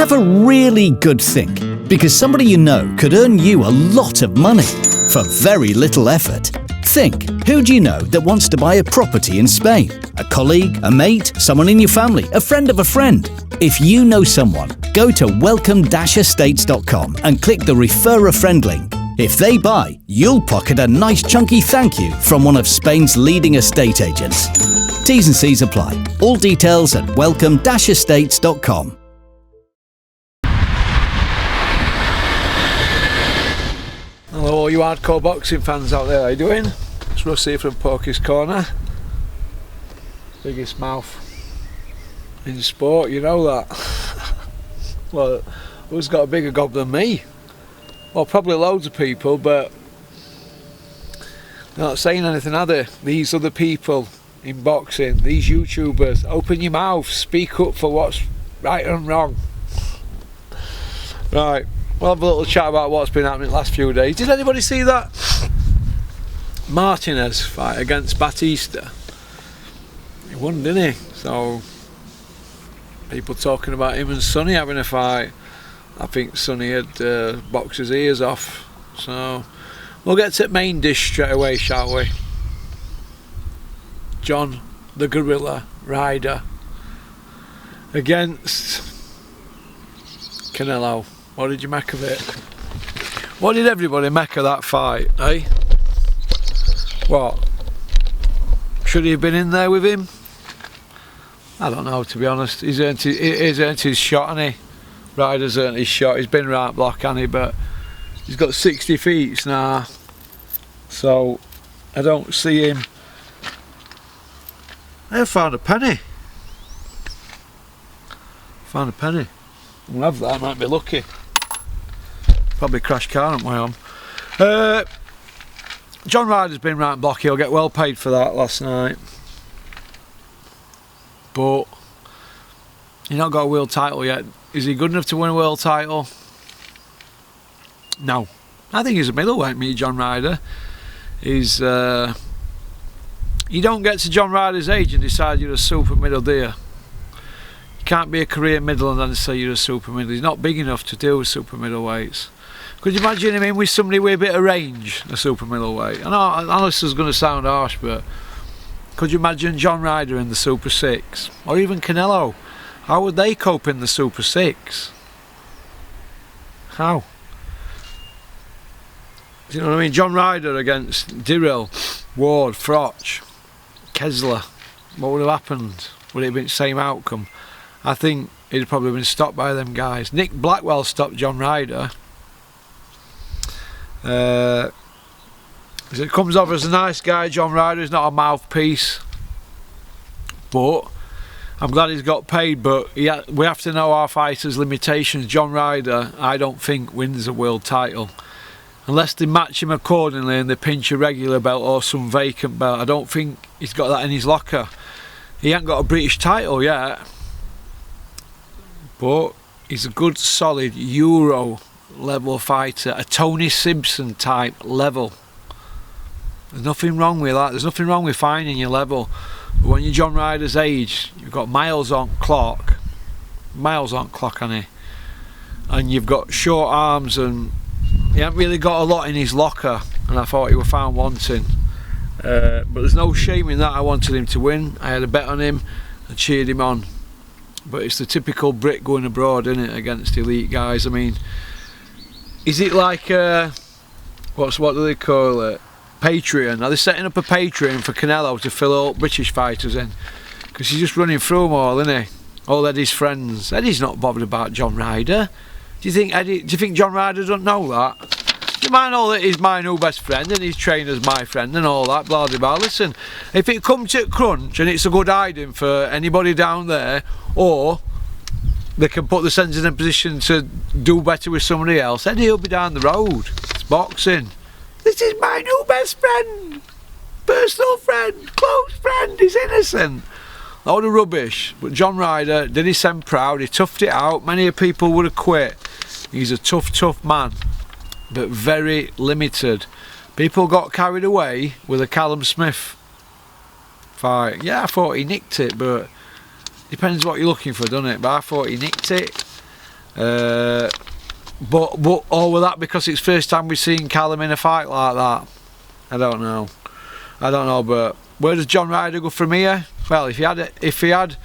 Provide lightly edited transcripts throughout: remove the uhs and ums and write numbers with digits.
Have a really good think, because somebody you know could earn you a lot of money for very little effort. Think, who do you know that wants to buy a property in Spain? A colleague, a mate, someone in your family, a friend of a friend? If you know someone, go to welcome-estates.com and click the Refer a Friend link. If they buy, you'll pocket a nice chunky thank you from one of Spain's leading estate agents. T's and C's apply. All details at welcome-estates.com. Hello all you hardcore boxing fans out there, how you doing? It's Russ here from Porkys Corner. Biggest mouth in sport, you know that. Well, who's got a bigger gob than me? Well, probably loads of people, but they're not saying anything, are they? These other people in boxing, these YouTubers, open your mouth, speak up for what's right and wrong. Right, we'll have a little chat about what's been happening the last few days. Did anybody see that Martinez fight against Batista? He won, didn't he? So, people talking about him and Sonny having a fight. I think Sonny had boxed his ears off. So, we'll get to the main dish straight away, shall we? John the Gorilla Ryder against Canelo. What did you make of it? What did everybody make of that fight, eh? What? Should he have been in there with him? I don't know, to be honest. He's earned his shot, hasn't he? Ryder's earned his shot. He's been right block, hasn't he? But he's got 60 feet now. So, I don't see him. I found a penny. Found a penny. I'll have that, I might be lucky. Probably crash car on my arm. John Ryder's been right block, he'll get well paid for that last night. But he's not got a world title yet. Is he good enough to win a world title? No. I think he's a middleweight, me, John Ryder. He's you don't get to John Ryder's age and decide you're a super middle, do you? You can't be a career middle and then say you're a super middle. He's not big enough to deal with super middleweights. Could you imagine him in with somebody with a bit of range, a super middleweight? I know this is going to sound harsh, but could you imagine John Ryder in the Super 6? Or even Canelo? How would they cope in the Super 6? How? Do you know what I mean? John Ryder against Dirrell, Ward, Froch, Kessler. What would have happened? Would it have been the same outcome? I think he'd have probably been stopped by them guys. Nick Blackwell stopped John Ryder. It comes off as a nice guy, John Ryder. He's not a mouthpiece. But I'm glad he's got paid, but we have to know our fighters' limitations. John Ryder, I don't think, wins a world title. Unless they match him accordingly and they pinch a regular belt or some vacant belt. I don't think he's got that in his locker. He ain't got a British title yet. But he's a good, solid Euro level fighter. A Tony Simpson type level. There's nothing wrong with that. There's nothing wrong with finding your level. But when you're John Ryder's age, you've got miles on clock. Miles on clock, hasn't he? And you've got short arms and he hasn't really got a lot in his locker. And I thought he was found wanting. But there's no shame in that. I wanted him to win. I had a bet on him and cheered him on. But it's the typical Brit going abroad, isn't it, against elite guys. I mean, is it like what do they call it? Patreon. Are they setting up a Patreon for Canelo to fill all British fighters in? Because he's just running through them all, isn't he? All Eddie's friends. Eddie's not bothered about John Ryder. Do you think John Ryder doesn't know that? You might know that he's my new best friend and his trainer's my friend and all that, blah blah blah. Listen, if it comes to crunch and it's a good hiding for anybody down there, or they can put themselves in a position to do better with somebody else, Eddie will be down the road. It's boxing. This is my new best friend, personal friend, close friend, he's innocent. Load of rubbish. But John Ryder did his son proud, he toughed it out. Many people would have quit. He's a tough man, but very limited. People got carried away with a Callum Smith fight. Yeah, I thought he nicked it, but depends what you're looking for, doesn't it? But I thought he nicked it. But or that because it's first time we've seen Callum in a fight like that? I don't know. But where does John Ryder go from here? Well, if he had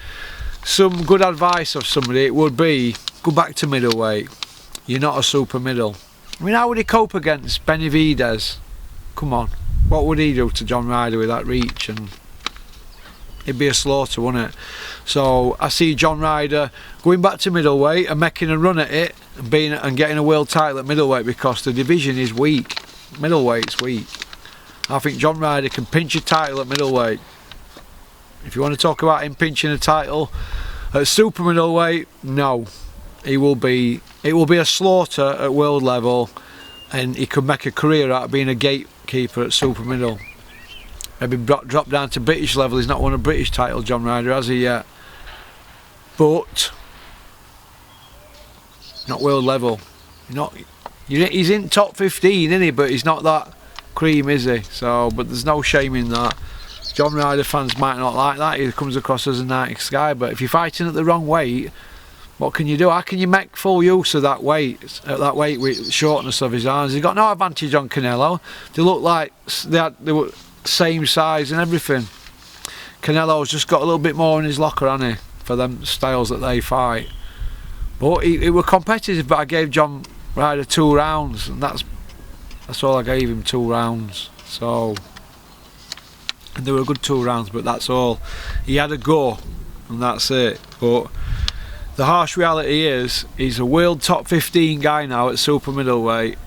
some good advice of somebody, it would be go back to middleweight. You're not a super middle. I mean, how would he cope against Benavidez? Come on, what would he do to John Ryder with that reach? And it'd be a slaughter, wouldn't it? So I see John Ryder going back to middleweight and making a run at it and getting a world title at middleweight, because the division is weak. Middleweight's weak. I think John Ryder can pinch a title at middleweight. If you want to talk about him pinching a title at super middleweight, no. It will be a slaughter at world level, and he could make a career out of being a gatekeeper at super middle. Maybe drop down to British level. He's not won a British title, John Ryder, has he yet? But not world level. He's in top 15, isn't he? But he's not that cream, is he? So, but there's no shame in that. John Ryder fans might not like that. He comes across as a nice guy, but if you're fighting at the wrong weight, what can you do? How can you make full use of that weight? At that weight with the shortness of his arms, he's got no advantage on Canelo. They look like they were same size and everything. Canelo's just got a little bit more in his locker, hasn't he, for them styles that they fight. But it were competitive. But I gave John Ryder 2 rounds, and that's all I gave him, 2 rounds. So, and they were a good 2 rounds, but that's all. He had a go, and that's it. But the harsh reality is, he's a world top 15 guy now at super middleweight,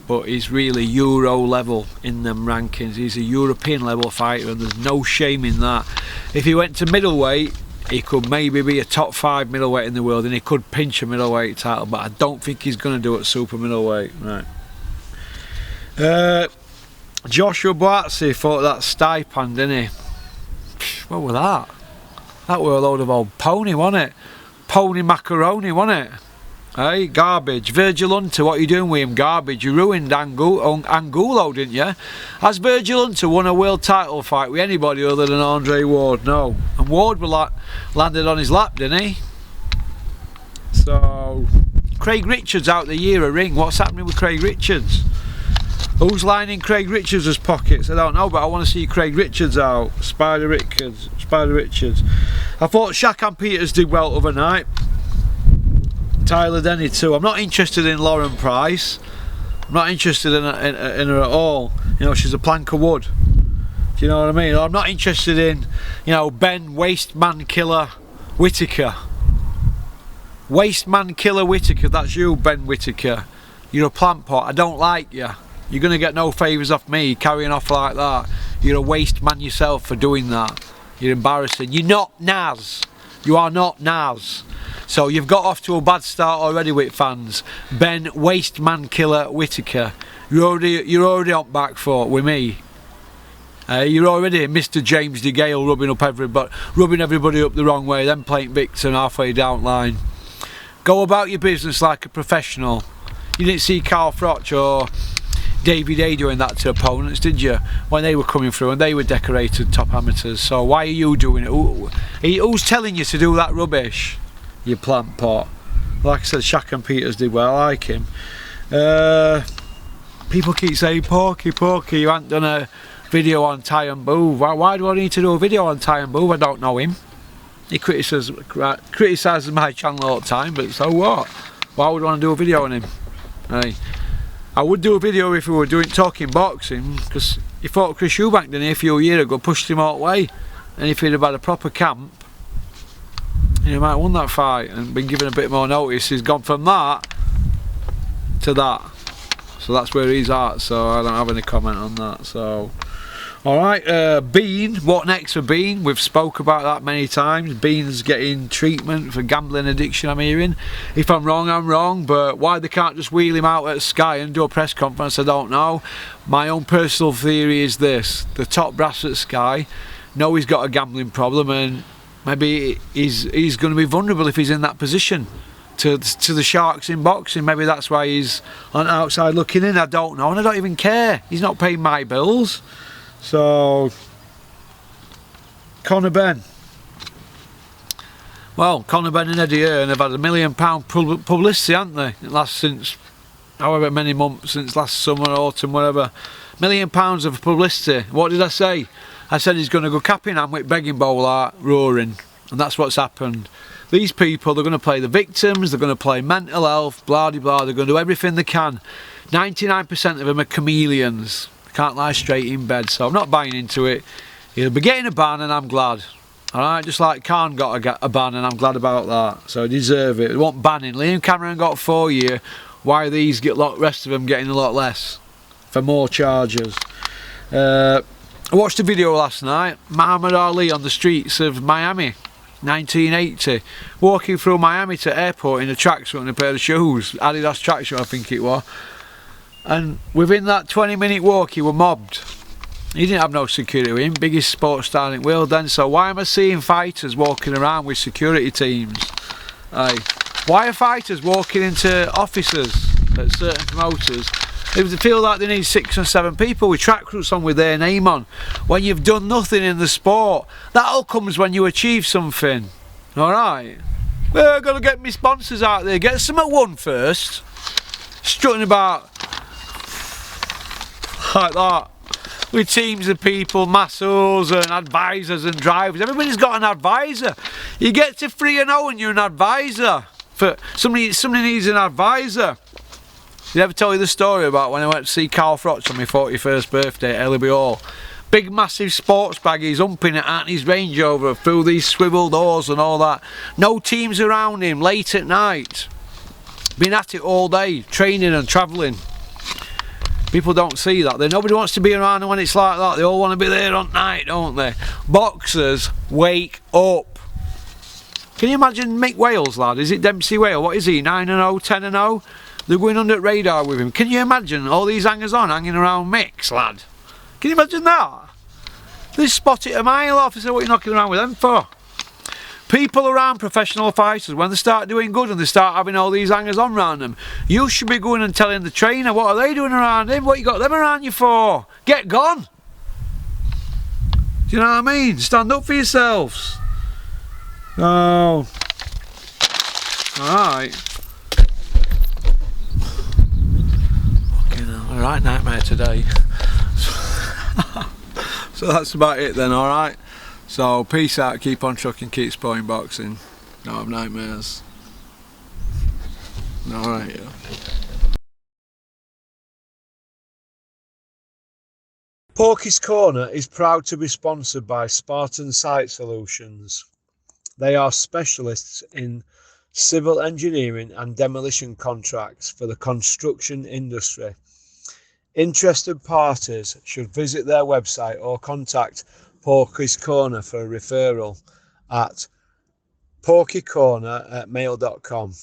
but he's really Euro level in them rankings. He's a European level fighter, and there's no shame in that. If he went to middleweight, he could maybe be a top 5 middleweight in the world, and he could pinch a middleweight title, but I don't think he's going to do it at super middleweight. Right. Joshua Buatsi fought that Stipend, didn't he? What was that? That were a load of old pony, wasn't it? Pony macaroni, wasn't it? Hey, garbage. Virgil Hunter, what are you doing with him? Garbage. You ruined Angulo, didn't you? Has Virgil Hunter won a world title fight with anybody other than Andre Ward? No. And Ward landed on his lap, didn't he? So, Craig Richards out the year a ring. What's happening with Craig Richards? Who's lining Craig Richards' pockets? I don't know, but I want to see Craig Richards out. Spider Richards. I thought Shakan Peters did well overnight. Tyler Denny too. I'm not interested in Lauren Price. I'm not interested in her at all. You know, she's a plank of wood. Do you know what I mean? I'm not interested in, you know, Ben Wasteman Killer Whittaker. Wasteman Killer Whittaker. That's you, Ben Whittaker. You're a plant pot. I don't like you. You're going to get no favours off me carrying off like that. You're a waste man yourself for doing that. You're embarrassing. You're not Naz. You are not Naz. So you've got off to a bad start already with fans. Ben Wasteman Killer Whittaker. You're already on back foot with me. You're already Mr. James DeGale rubbing everybody up the wrong way, then playing victim halfway down line. Go about your business like a professional. You didn't see Carl Froch or David A doing that to opponents, did you? When they were coming through and they were decorated top amateurs. So why are you doing it? Who's telling you to do that rubbish? You plant pot. Like I said, Shakan Peters did well. I like him. People keep saying, Porky, you haven't done a video on Tyrone Booth. Why do I need to do a video on Tyrone Booth? I don't know him. He criticises my channel all the time, but so what? Why would I want to do a video on him? Hey. I would do a video if we were talking boxing, because he fought Chris Eubank, didn't he, a few years ago, pushed him all the way, and if he'd have had a proper camp, he might have won that fight and been given a bit more notice. He's gone from that to that, so that's where he's at. So I don't have any comment on that. So alright, Bean, what next for Bean? We've spoke about that many times. Bean's getting treatment for gambling addiction, I'm hearing. If I'm wrong, but why they can't just wheel him out at Sky and do a press conference, I don't know. My own personal theory is this: the top brass at Sky know he's got a gambling problem, and maybe he's going to be vulnerable if he's in that position to the sharks in boxing. Maybe that's why he's on the outside looking in. I don't know, and I don't even care. He's not paying my bills. So, Conor Benn. Well, Conor Benn and Eddie Hearn have had £1 million publicity, haven't they? It lasts since however many months, since last summer, autumn, whatever. £1 million of publicity. What did I say? I said he's going to go capping hand with begging bowl art, roaring. And that's what's happened. These people, they're going to play the victims, they're going to play mental health, blah de blah, they're going to do everything they can. 99% of them are chameleons. They can't lie straight in bed, so I'm not buying into it. He'll be getting a ban and I'm glad. Alright, just like Khan got a ban and I'm glad about that. So I deserve it. They won't ban him. Liam Cameron got 4 years. Why are these rest of them getting a lot less? For more charges. I watched a video last night. Muhammad Ali on the streets of Miami, 1980. Walking through Miami to airport in a tracksuit and a pair of shoes. Adidas tracksuit, I think it was. And within that 20-minute walk, he were mobbed. He didn't have no security with him, biggest sports star in the world then, so why am I seeing fighters walking around with security teams? Aye. Why are fighters walking into offices at certain promoters if they feel like they need 6 or 7 people with tracksuits on with their name on, when you've done nothing in the sport? That all comes when you achieve something. Alright? Well, I've got to get my sponsors out there, get some at one first. Strutting about like that. With teams of people, masseurs and advisors and drivers. Everybody's got an advisor. You get to 3-0 and you're an advisor. For somebody needs an advisor. Did I ever tell you the story about when I went to see Carl Frotch on my 41st birthday at Ellaby Hall? Big massive sports bag, he's humping it at his Range Rover through these swivel doors and all that. No teams around him, late at night. Been at it all day, training and travelling. People don't see that. Nobody wants to be around when it's like that. They all want to be there on night, don't they? Boxers, wake up. Can you imagine Mick Wales, lad? Is it Dempsey Whale? What is he? 9-0, 10-0? They're going under the radar with him. Can you imagine all these hangers-on hanging around Mick's, lad? Can you imagine that? They spot it a mile off. They say, what are you knocking around with them for? People around professional fighters, when they start doing good and they start having all these hangers on around them, you should be going and telling the trainer, what are they doing around him? What you got them around you for? Get gone! Do you know what I mean? Stand up for yourselves. Oh. Alright. Fucking hell. Alright, nightmare today. So that's about it then, alright? So peace out, keep on trucking, keep spoiling boxing. Don't have nightmares. Alright, yeah. Porkys Corner is proud to be sponsored by Spartan Site Solutions. They are specialists in civil engineering and demolition contracts for the construction industry. Interested parties should visit their website or contact Porkys Corner for a referral at porkycorner@mail.com.